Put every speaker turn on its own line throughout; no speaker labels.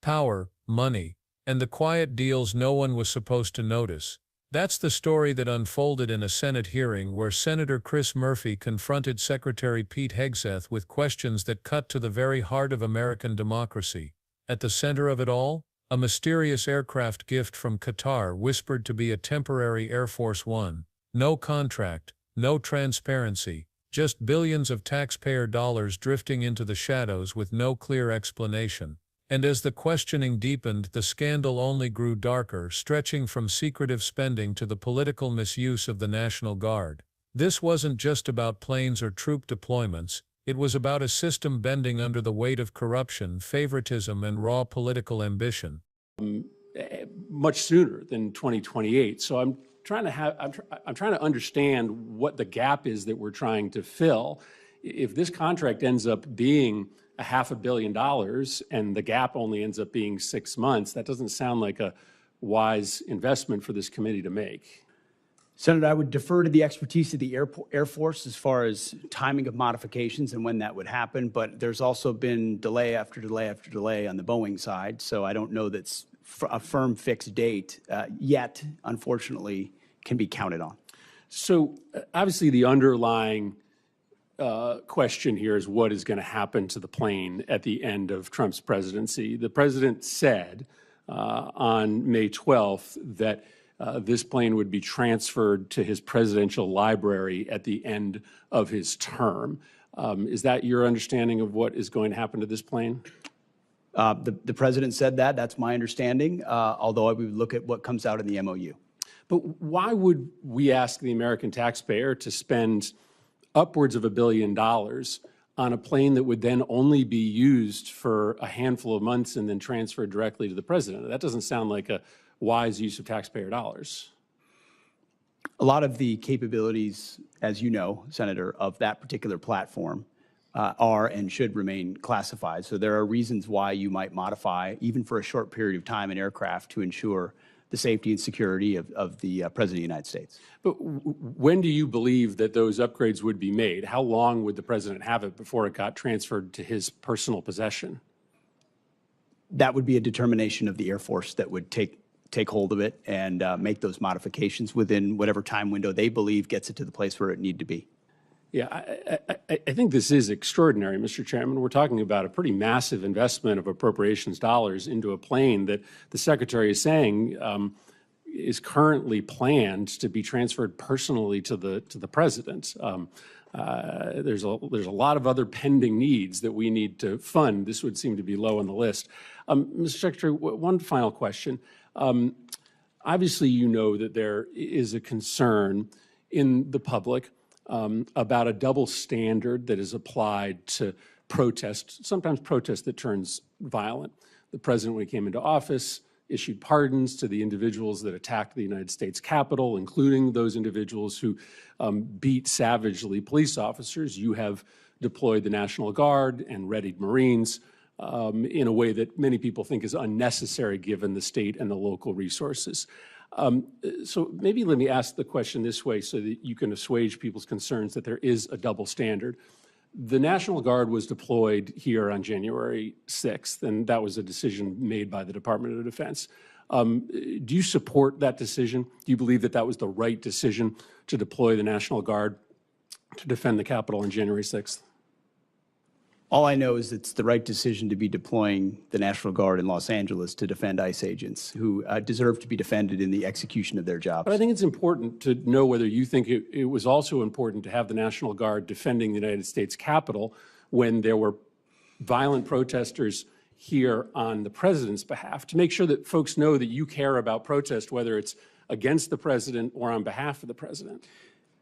power, money, and the quiet deals no one was supposed to notice. That's the story that unfolded in a Senate hearing where Senator Chris Murphy confronted Secretary Pete Hegseth with questions that cut to the very heart of American democracy. At the center of it all, a mysterious aircraft gift from Qatar whispered to be a temporary Air Force One. No contract, no transparency, just billions of taxpayer dollars drifting into the shadows with no clear explanation. And as the questioning deepened, the scandal only grew darker, stretching from secretive spending to the political misuse of the National Guard. This wasn't just about planes or troop deployments, it was about a system bending under the weight of corruption, favoritism, and raw political ambition.
Much sooner than 2028. So I'm trying to understand what the gap is that we're trying to fill. If this contract ends up being $500 million and the gap only ends up being 6 months, that doesn't sound like a wise investment for this committee to make.
Senator, I would defer to the expertise of the Air Force as far as timing of modifications and when that would happen, but there's also been delay after delay after delay on the Boeing side, so I don't know that's a firm fixed date yet, unfortunately, can be counted on.
So obviously the underlying question here is what is going to happen to the plane at the end of Trump's presidency. The president said on May 12th that this plane would be transferred to his presidential library at the end of his term. Is that your understanding of what is going to happen to this plane?
The president said that. That's my understanding, although I would look at what comes out in the MOU.
But why would we ask the American taxpayer to spend upwards of $1 billion on a plane that would then only be used for a handful of months and then transferred directly to the president? That doesn't sound like a wise use of taxpayer dollars.
A lot of the capabilities, as you know, Senator, of that particular platform are and should remain classified. So there are reasons why you might modify, even for a short period of time, an aircraft to ensure the safety and security of the President of the United States.
But when do you believe that those upgrades would be made? How long would the president have it before it got transferred to his personal possession?
That would be a determination of the Air Force that would take hold of it and make those modifications within whatever time window they believe gets it to the place where it need to be.
Yeah, I think this is extraordinary, Mr. Chairman. We're talking about a pretty massive investment of appropriations dollars into a plane that the Secretary is saying is currently planned to be transferred personally to the President. There's a lot of other pending needs that we need to fund. This would seem to be low on the list. Mr. Secretary, one final question. Obviously, you know that there is a concern in the public about a double standard that is applied to protest, sometimes protest that turns violent. The president, when he came into office, issued pardons to the individuals that attacked the United States Capitol, including those individuals who beat savagely police officers. You have deployed the National Guard and readied Marines in a way that many people think is unnecessary given the state and the local resources. So maybe let me ask the question this way so that you can assuage people's concerns that there is a double standard. The National Guard was deployed here on January 6th, and that was a decision made by the Department of Defense. Do you support that decision? Do you believe that that was the right decision to deploy the National Guard to defend the Capitol on January 6th?
All I know is it's the right decision to be deploying the National Guard in Los Angeles to defend ICE agents who deserve to be defended in the execution of their jobs.
But I think it's important to know whether you think it was also important to have the National Guard defending the United States Capitol when there were violent protesters here on the president's behalf, to make sure that folks know that you care about protest, whether it's against the president or on behalf of the president.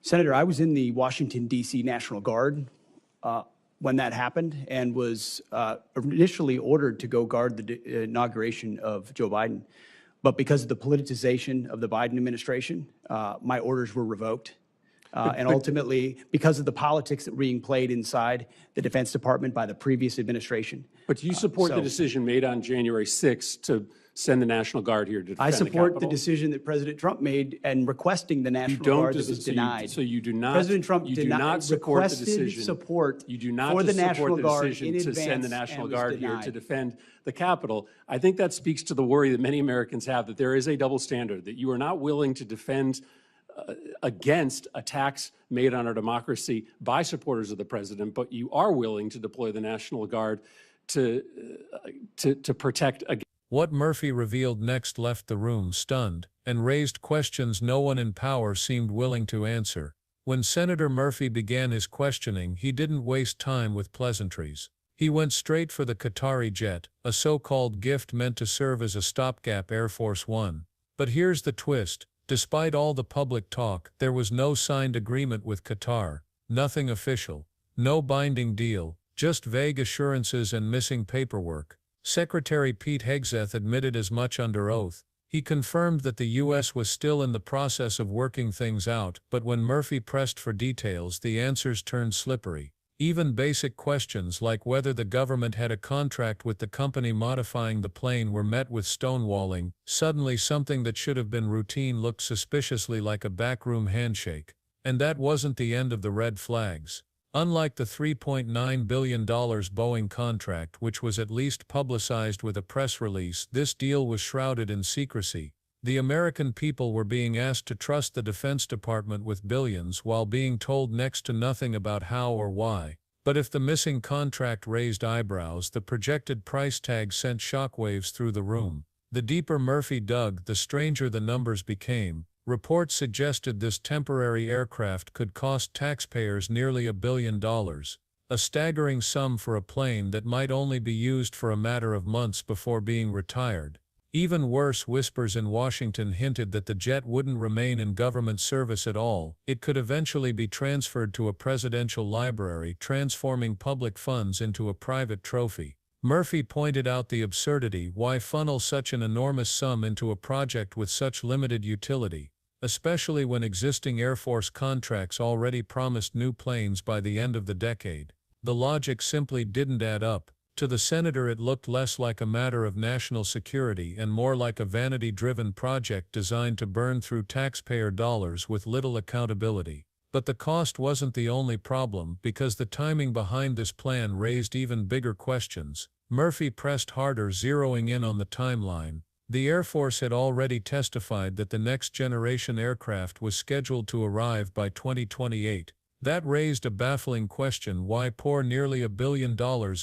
Senator, I was in the Washington, D.C. National Guard when that happened and was initially ordered to go guard the inauguration of Joe Biden. But because of the politicization of the Biden administration, my orders were revoked. And ultimately, because of the politics that were being played inside the Defense Department by the previous administration.
But do you support the decision made on January 6th to send the National Guard here to defend
I
the
support the
Capitol?
decision that President Trump made and requesting the
You
National
don't,
Guard that was denied.
so you do not.
President Trump
you do not support the
requested
decision.
support
You do not
for the
support
National
the
Guard
decision
in
to
advance
send the National
and was
Guard here
denied.
to defend the Capitol. I think that speaks to the worry that many Americans have that there is a double standard, that you are not willing to defend against attacks made on our democracy by supporters of the president, but you are willing to deploy the National Guard to protect against.
What Murphy revealed next left the room stunned and raised questions no one in power seemed willing to answer. When Senator Murphy began his questioning, he didn't waste time with pleasantries. He went straight for the Qatari jet, a so-called gift meant to serve as a stopgap Air Force One. But here's the twist. Despite all the public talk, there was no signed agreement with Qatar, nothing official, no binding deal, just vague assurances and missing paperwork. Secretary Pete Hegseth admitted as much under oath. He confirmed that the U.S. was still in the process of working things out, but when Murphy pressed for details, the answers turned slippery. Even basic questions like whether the government had a contract with the company modifying the plane were met with stonewalling. Suddenly something that should have been routine looked suspiciously like a backroom handshake. And that wasn't the end of the red flags. Unlike the $3.9 billion Boeing contract, which was at least publicized with a press release, this deal was shrouded in secrecy. The American people were being asked to trust the Defense Department with billions while being told next to nothing about how or why. But if the missing contract raised eyebrows, the projected price tag sent shockwaves through the room. The deeper Murphy dug, the stranger the numbers became. Reports suggested this temporary aircraft could cost taxpayers nearly $1 billion, a staggering sum for a plane that might only be used for a matter of months before being retired. Even worse, whispers in Washington hinted that the jet wouldn't remain in government service at all. It could eventually be transferred to a presidential library, transforming public funds into a private trophy. Murphy pointed out the absurdity. Why funnel such an enormous sum into a project with such limited utility, especially when existing Air Force contracts already promised new planes by the end of the decade? The logic simply didn't add up. To the senator, it looked less like a matter of national security and more like a vanity-driven project designed to burn through taxpayer dollars with little accountability. But the cost wasn't the only problem, because the timing behind this plan raised even bigger questions. Murphy pressed harder, zeroing in on the timeline. The Air Force had already testified that the next-generation aircraft was scheduled to arrive by 2028. That raised a baffling question: why pour nearly $1 billion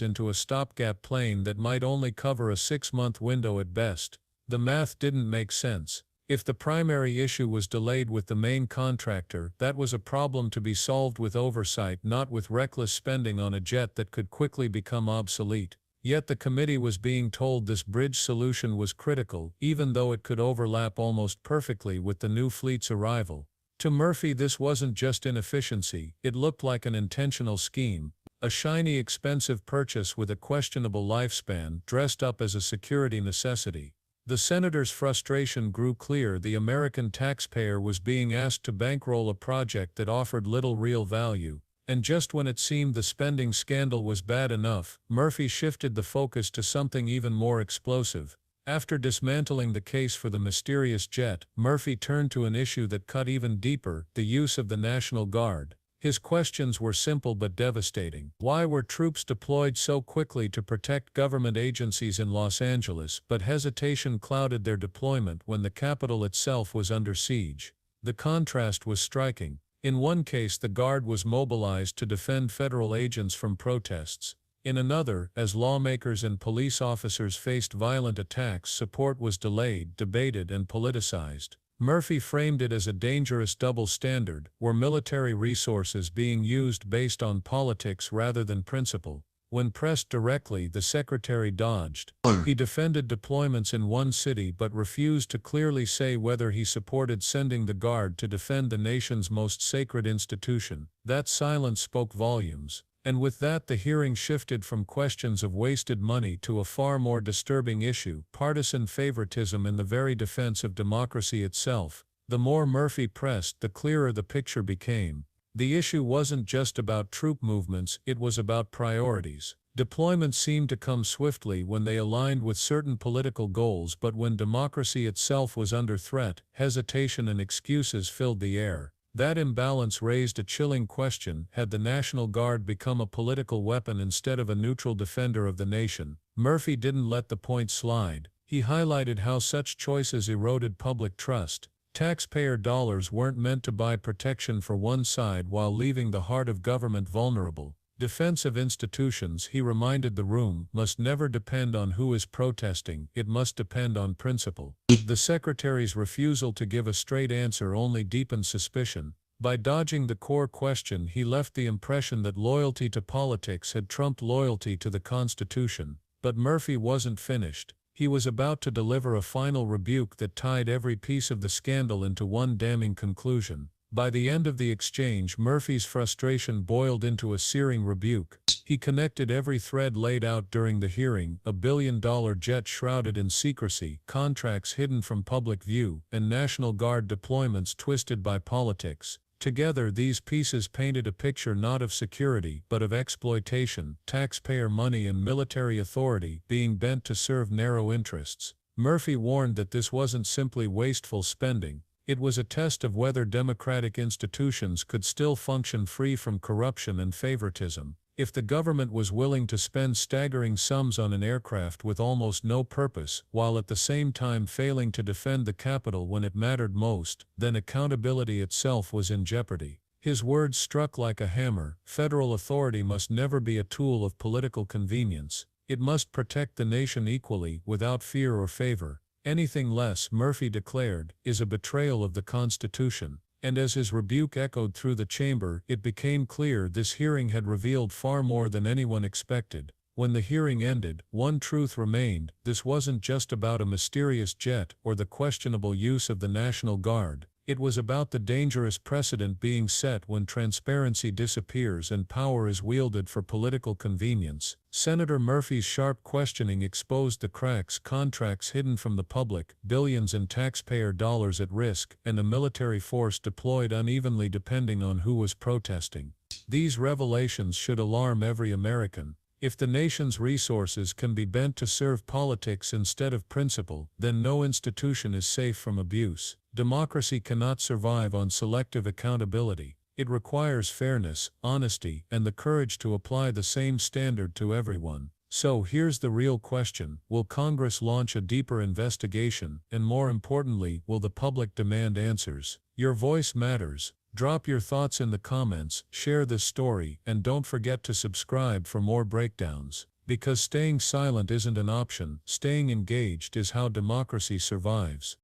into a stopgap plane that might only cover a 6-month window at best? The math didn't make sense. If the primary issue was delayed with the main contractor, that was a problem to be solved with oversight, not with reckless spending on a jet that could quickly become obsolete. Yet the committee was being told this bridge solution was critical, even though it could overlap almost perfectly with the new fleet's arrival. To Murphy, this wasn't just inefficiency, it looked like an intentional scheme, a shiny, expensive purchase with a questionable lifespan, dressed up as a security necessity. The senator's frustration grew clear. The American taxpayer was being asked to bankroll a project that offered little real value. And just when it seemed the spending scandal was bad enough, Murphy shifted the focus to something even more explosive. After dismantling the case for the mysterious jet, Murphy turned to an issue that cut even deeper: the use of the National Guard. His questions were simple but devastating. Why were troops deployed so quickly to protect government agencies in Los Angeles, but hesitation clouded their deployment when the Capitol itself was under siege? The contrast was striking. In one case, the Guard was mobilized to defend federal agents from protests. In another, as lawmakers and police officers faced violent attacks, support was delayed, debated, and politicized. Murphy framed it as a dangerous double standard. Were military resources being used based on politics rather than principle? When pressed directly, the secretary dodged. He defended deployments in one city but refused to clearly say whether he supported sending the Guard to defend the nation's most sacred institution. That silence spoke volumes. And with that, the hearing shifted from questions of wasted money to a far more disturbing issue: partisan favoritism in the very defense of democracy itself. The more Murphy pressed, the clearer the picture became. The issue wasn't just about troop movements, it was about priorities. Deployments seemed to come swiftly when they aligned with certain political goals, but when democracy itself was under threat, hesitation and excuses filled the air. That imbalance raised a chilling question: had the National Guard become a political weapon instead of a neutral defender of the nation? Murphy didn't let the point slide. He highlighted how such choices eroded public trust. Taxpayer dollars weren't meant to buy protection for one side while leaving the heart of government vulnerable. Defense of institutions, he reminded the room, must never depend on who is protesting, it must depend on principle. The Secretary's refusal to give a straight answer only deepened suspicion. By dodging the core question, he left the impression that loyalty to politics had trumped loyalty to the Constitution. But Murphy wasn't finished. He was about to deliver a final rebuke that tied every piece of the scandal into one damning conclusion. By the end of the exchange, Murphy's frustration boiled into a searing rebuke. He connected every thread laid out during the hearing: a billion-dollar jet shrouded in secrecy, contracts hidden from public view, and National Guard deployments twisted by politics. Together, these pieces painted a picture not of security but of exploitation, taxpayer money and military authority being bent to serve narrow interests. Murphy warned that this wasn't simply wasteful spending. It was a test of whether democratic institutions could still function free from corruption and favoritism. If the government was willing to spend staggering sums on an aircraft with almost no purpose, while at the same time failing to defend the Capitol when it mattered most, then accountability itself was in jeopardy. His words struck like a hammer. Federal authority must never be a tool of political convenience. It must protect the nation equally, without fear or favor. Anything less, Murphy declared, is a betrayal of the Constitution. And as his rebuke echoed through the chamber, it became clear this hearing had revealed far more than anyone expected. When the hearing ended, one truth remained: this wasn't just about a mysterious jet or the questionable use of the National Guard. It was about the dangerous precedent being set when transparency disappears and power is wielded for political convenience. Senator Murphy's sharp questioning exposed the cracks: contracts hidden from the public, billions in taxpayer dollars at risk, and a military force deployed unevenly depending on who was protesting. These revelations should alarm every American. If the nation's resources can be bent to serve politics instead of principle, then no institution is safe from abuse. Democracy cannot survive on selective accountability. It requires fairness, honesty, and the courage to apply the same standard to everyone. So here's the real question: will Congress launch a deeper investigation, and more importantly, will the public demand answers? Your voice matters. Drop your thoughts in the comments, share this story, and don't forget to subscribe for more breakdowns. Because staying silent isn't an option, staying engaged is how democracy survives.